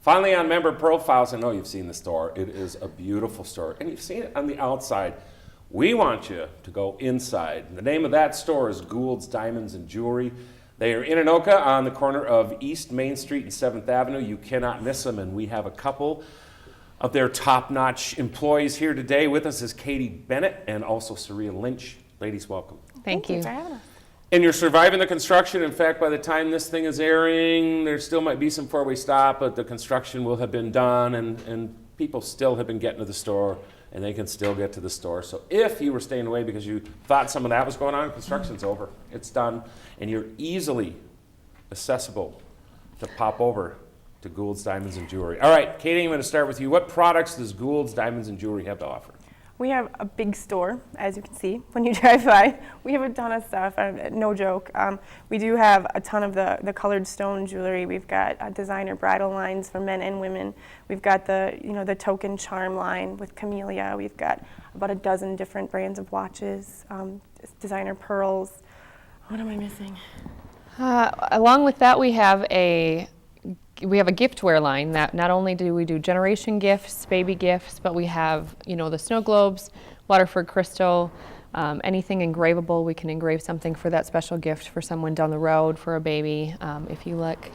Finally, on member profiles, I know you've seen the store. It is a beautiful store, and you've seen it on the outside. We want you to go inside. The name of that store is Gould's Diamonds and Jewelry. They are in Anoka on the corner of East Main Street and 7th Avenue. You cannot miss them, and we have a couple of their top-notch employees here today. With us is Katie Bennett and also Saria Lynch. Ladies, welcome. Thank you for having us. And you're surviving the construction. In fact, by the time this thing is airing, there still might be some four-way stop, but the construction will have been done, and people still have been getting to the store, and they can still get to the store. So if you were staying away because you thought some of that was going on, construction's over. It's done, and you're easily accessible to pop over to Gould's Diamonds and Jewelry. All right, Katie, I'm going to start with you. What products does Gould's Diamonds and Jewelry have to offer? We have a big store, as you can see when you drive by. We have a ton of stuff, no joke. We do have a ton of the colored stone jewelry. We've got designer bridal lines for men and women. We've got the token charm line with camellia. We've got about a dozen different brands of watches, designer pearls. What am I missing? Along with that, we have a giftware line that not only do we do generation gifts, baby gifts, but we have, the snow globes, Waterford crystal, anything engravable. We can engrave something for that special gift for someone down the road, for a baby. If you look,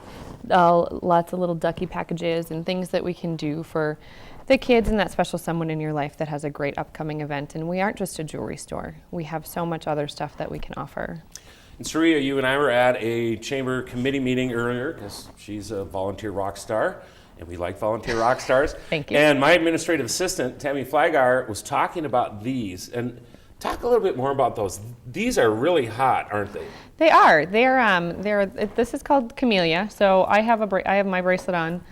lots of little ducky packages and things that we can do for the kids and that special someone in your life that has a great upcoming event. And we aren't just a jewelry store. We have so much other stuff that we can offer. And Saria, you and I were at a chamber committee meeting earlier because she's a volunteer rock star, and we like volunteer rock stars. Thank you. And my administrative assistant, Tammy Flagar, was talking about these. And talk a little bit more about those. These are really hot, aren't they? They are. This is called camellia. So I have my bracelet on.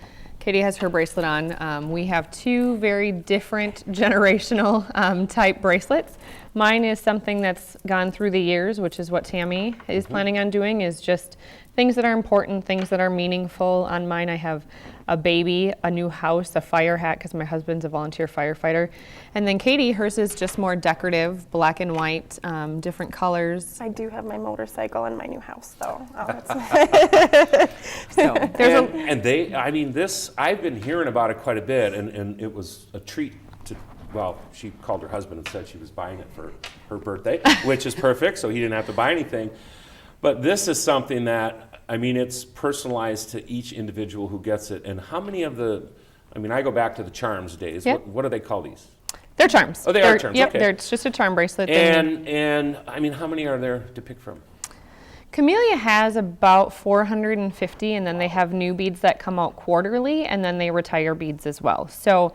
Katie has her bracelet on. We have two very different generational type bracelets. Mine is something that's gone through the years, which is what Tammy is planning on doing, is just things that are important, things that are meaningful. On mine, I have a baby, a new house, a fire hat, because my husband's a volunteer firefighter. And then Katie, hers is just more decorative, black and white, different colors. I do have my motorcycle and my new house, though. I've been hearing about it quite a bit, and it was a treat to, she called her husband and said she was buying it for her birthday, which is perfect, so he didn't have to buy anything. But this is something that, it's personalized to each individual who gets it. And how many of I go back to the charms days. Yep. What do they call these? They're charms. Oh, they are charms, Yep, okay. It's just a charm bracelet. And how many are there to pick from? Camellia has about 450, and then they have new beads that come out quarterly, and then they retire beads as well. So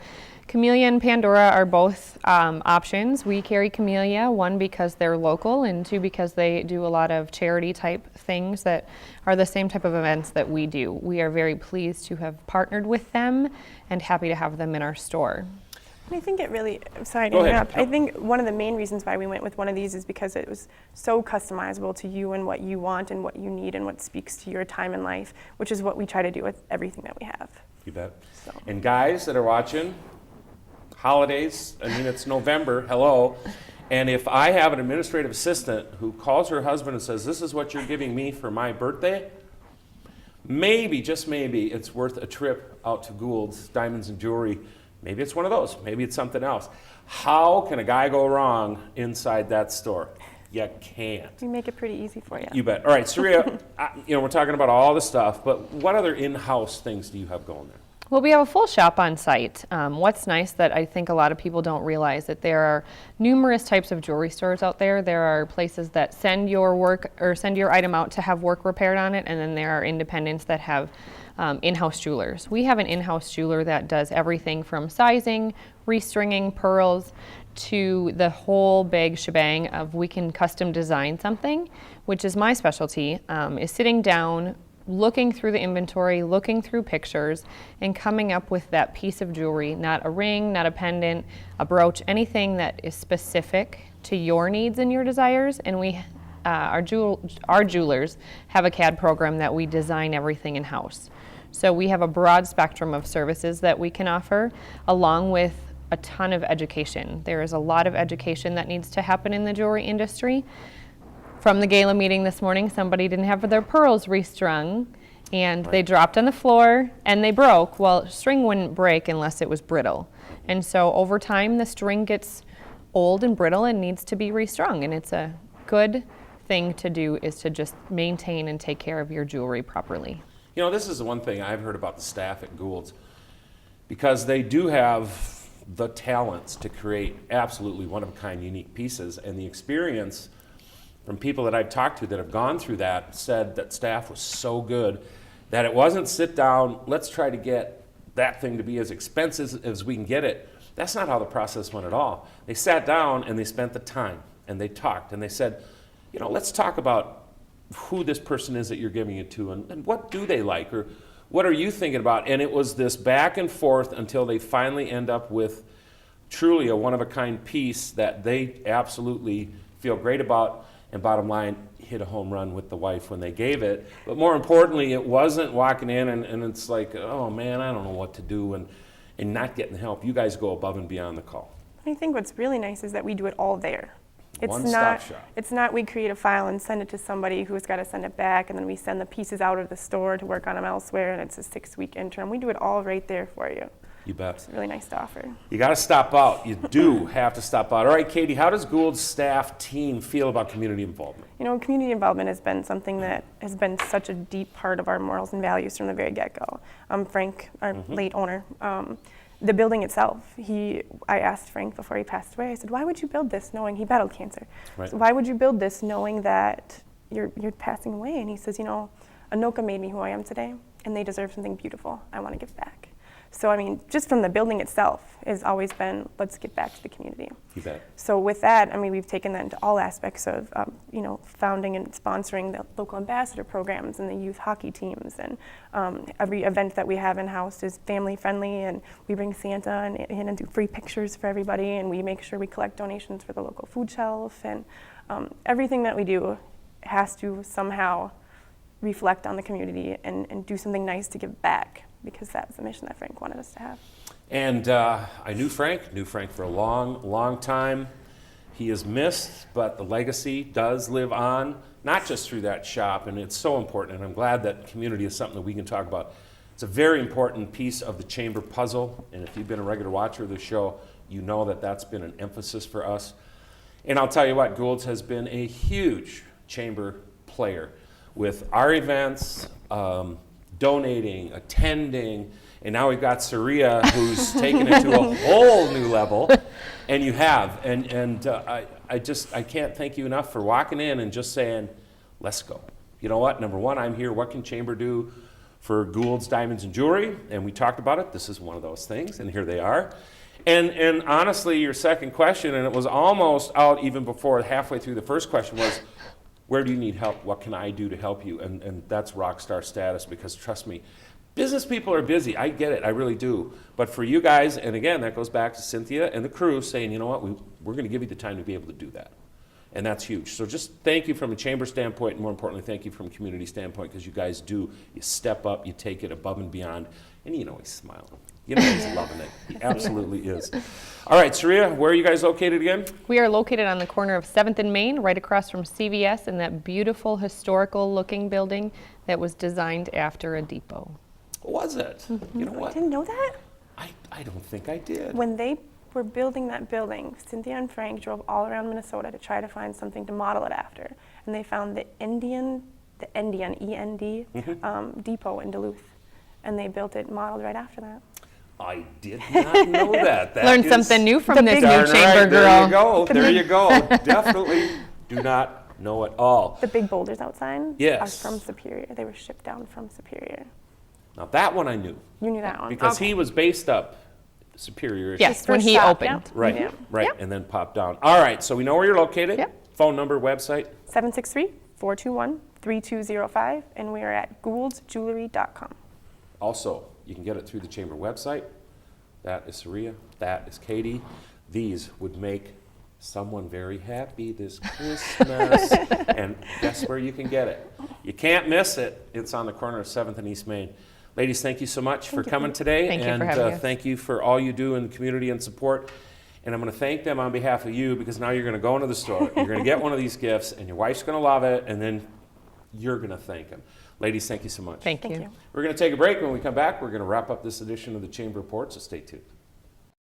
Camellia and Pandora are both options. We carry Camellia, one, because they're local, and two, because they do a lot of charity type things that are the same type of events that we do. We are very pleased to have partnered with them and happy to have them in our store. I think it really, sorry to interrupt, I think one of the main reasons why we went with one of these is because it was so customizable to you and what you want and what you need and what speaks to your time in life, which is what we try to do with everything that we have. You bet. So. And guys that are watching, holidays, it's November, hello. And if I have an administrative assistant who calls her husband and says, this is what you're giving me for my birthday, maybe, just maybe, it's worth a trip out to Gould's Diamonds and Jewelry. Maybe it's one of those. Maybe it's something else. How can a guy go wrong inside that store? You can't. We make it pretty easy for you. You bet. All right, Saria, we're talking about all the stuff, but what other in-house things do you have going there? Well, we have a full shop on site. What's nice that I think a lot of people don't realize that there are numerous types of jewelry stores out there. There are places that send your work or send your item out to have work repaired on it, and then there are independents that have in-house jewelers. We have an in-house jeweler that does everything from sizing, restringing, pearls, to the whole big shebang of we can custom design something, which is my specialty, is sitting down, looking through the inventory, looking through pictures, and coming up with that piece of jewelry, not a ring, not a pendant, a brooch, anything that is specific to your needs and your desires. And we, our jewelers have a CAD program that we design everything in-house. So we have a broad spectrum of services that we can offer, along with a ton of education. There is a lot of education that needs to happen in the jewelry industry. From the gala meeting this morning, somebody didn't have their pearls restrung, and they dropped on the floor and they broke. Well, string wouldn't break unless it was brittle. And so over time, the string gets old and brittle and needs to be restrung. And it's a good thing to do, is to just maintain and take care of your jewelry properly. You know, this is the one thing I've heard about the staff at Gould's, because they do have the talents to create absolutely one-of-a-kind, unique pieces, and the experience from people that I've talked to that have gone through that said that staff was so good that it wasn't sit down, let's try to get that thing to be as expensive as we can get it. That's not how the process went at all. They sat down and they spent the time and they talked and they said, you know, let's talk about who this person is that you're giving it to, and what do they like, or what are you thinking about? And it was this back and forth until they finally end up with truly a one-of-a-kind piece that they absolutely feel great about, and bottom line, hit a home run with the wife when they gave it. But more importantly, it wasn't walking in and it's like, oh man, I don't know what to do, and not getting help. You guys go above and beyond the call. I think what's really nice is that we do it all there. One-stop shop. It's not we create a file and send it to somebody who's got to send it back, and then we send the pieces out of the store to work on them elsewhere, and it's a 6-week interim. We do it all right there for you. You bet. It's really nice to offer. You got to stop out. You do have to stop out. All right, Katie, how does Gould's staff team feel about community involvement? You know, community involvement has been something that has been such a deep part of our morals and values from the very get-go. Frank, our late owner, the building itself, I asked Frank before he passed away, I said, why would you build this knowing he battled cancer? Right. So why would you build this knowing that you're passing away? And he says, you know, Anoka made me who I am today, and they deserve something beautiful. I want to give back. So, I mean, just from the building itself has always been, let's get back to the community. You bet. So with that, I mean, we've taken that into all aspects of, you know, founding and sponsoring the local ambassador programs and the youth hockey teams. And every event that we have in-house is family-friendly, and we bring Santa in and do free pictures for everybody, and we make sure we collect donations for the local food shelf. And everything that we do has to somehow reflect on the community and do something nice to give back, because that was the mission that Frank wanted us to have. And I knew Frank for a long, long time. He is missed, but the legacy does live on, not just through that shop, and it's so important, and I'm glad that community is something that we can talk about. It's a very important piece of the chamber puzzle, and if you've been a regular watcher of the show, you know that that's been an emphasis for us. And I'll tell you what, Gould's has been a huge chamber player with our events, donating, attending, and now we've got Saria, who's taken it to a whole new level, and you have, and I can't thank you enough for walking in and just saying, let's go. You know what, number one, I'm here, what can Chamber do for Gould's Diamonds and Jewelry? And we talked about it, this is one of those things, and here they are. And honestly, your second question, and it was almost out even before halfway through the first question, was, where do you need help? What can I do to help you? And that's rock star status, because trust me, business people are busy. I get it, I really do. But for you guys, and again, that goes back to Cynthia and the crew saying, you know what, we're going to give you the time to be able to do that. And that's huge. So just thank you from a chamber standpoint, and more importantly, thank you from a community standpoint, because you guys do, you step up, you take it above and beyond, and you know he's smiling. You know he's loving it. He absolutely is. All right, Saria, where are you guys located again? We are located on the corner of 7th and Main, right across from CVS, in that beautiful historical-looking building that was designed after a depot. Was it? Mm-hmm. You know what? I didn't know that? I don't think I did. When they were building that building, Cynthia and Frank drove all around Minnesota to try to find something to model it after. And they found the Endian, E-N-D, depot in Duluth. And they built it modeled right after that. I did not know that. Learned something new from this new darn chamber right. girl. There you go. Definitely do not know it all. The big boulders outside Yes. are from Superior. They were shipped down from Superior. Now that one I knew. You knew that one. Because Okay. he was based up Superior. Yes, when First he shop, opened. yeah. Right, Yeah. right, Yep. and then popped down. All right, so we know where you're located. Yep. Phone number, website. 763-421-3205, and we are at gouldsjewelry.com. Also, you can get it through the chamber website. That is Saria. That is Katie. These would make someone very happy this Christmas. And guess where you can get it? You can't miss it. It's on the corner of 7th and East Main. Ladies, thank you so much for coming today. Thank you and for having us. thank you for all you do in the community and support. And I'm going to thank them on behalf of you, because now you're going to go into the store. You're going to get one of these gifts, and your wife's going to love it, and then you're going to thank them. Ladies, thank you so much. Thank Thank you. you. We're going to take a break. When we come back, we're going to wrap up this edition of the Chamber Report, so stay tuned.